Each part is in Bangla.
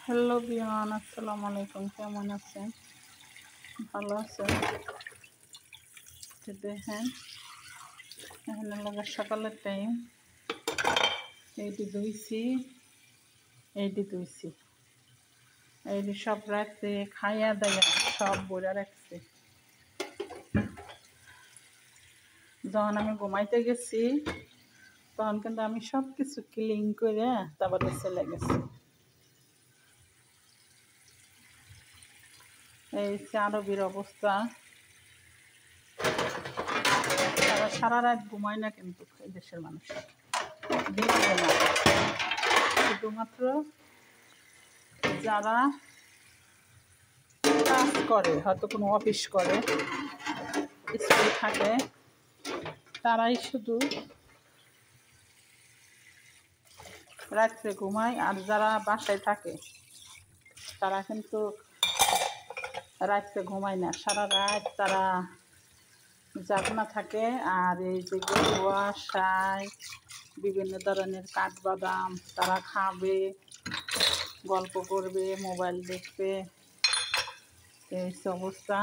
হ্যালো বিয়ান, আসসালামু আলাইকুম। কেমন আছেন? ভালো আছেন? দেখেন, এখানে লাগে সকালের টাইম। এইটি ধুইছি, এইটি সব রাখতে খাইয়া দাইয়া সব বইরা রাখছে। যখন আমি ঘুমাইতে গেছি তখন কিন্তু আমি সব কিছু ক্লিন করে তারপরে চলে গেছি। এই আরবির অবস্থা, তারা সারা রাত ঘুমায় না কিন্তু এই দেশের মানুষ না, শুধুমাত্র যারা কাজ করে, হয়তো কোনো অফিস করে, স্কুল থাকে, তারাই শুধু রাত্রে ঘুমায়। আর যারা বাসায় থাকে তারা কিন্তু রাত্রে ঘুমায় না, সারা রাত তারা জাগনা থাকে। আর এই যে গরুয়া সায় বিভিন্ন ধরনের কাঠবাদাম তারা খাবে, গল্প করবে, মোবাইল দেখবে, এই অবস্থা।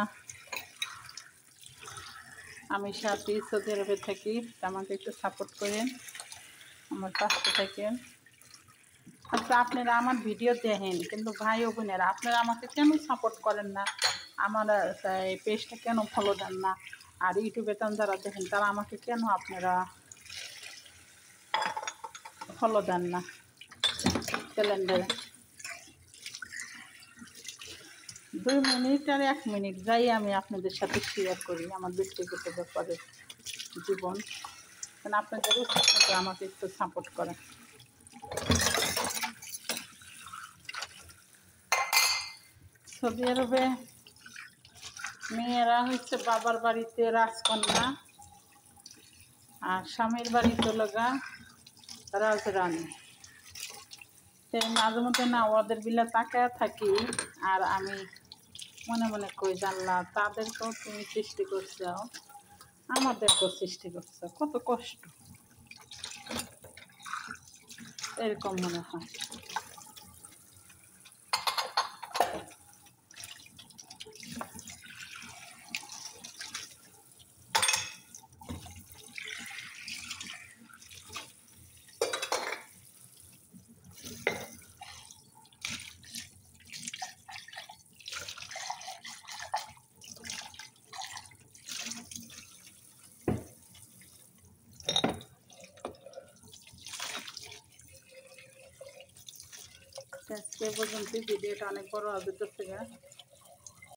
আমি সাথে সৌদি আরবে থাকি, আমাকে একটু সাপোর্ট করেন, আমার পাশে থাকেন। আচ্ছা, আপনারা আমার ভিডিও দেখেন, কিন্তু ভাই ও বোনেরা আপনারা আমাকে কেন সাপোর্ট করেন না? আমার পেজটা কেন ফলো দেন না? আর ইউটিউবে যারা দেখেন তারা আমাকে কেন আপনারা ফলো দেন না? ক্যালেন্ডারে 2 মিনিট আর 1 মিনিট যাই আমি আপনাদের সাথে শেয়ার করি আমার ব্যক্তিগত ব্যাপারে জীবন, কারণ আপনাদের উচিত আমাকে একটু সাপোর্ট করেন। সৌদি আরবে মেয়েরা হচ্ছে বাবার বাড়িতে রাজকন্যা আর স্বামীর বাড়িতে লগা রাজরানী। তাই মাঝে মধ্যে না ওদের বিলা তাকায় থাকি, আর আমি মনে মনে কই জানলা তাদেরকেও তুমি সৃষ্টি করছো, আমাদেরকেও সৃষ্টি করছো, কত কষ্ট, এরকম মনে হয়। আজকে পর্যন্ত ভিডিওটা অনেক বড় হবে,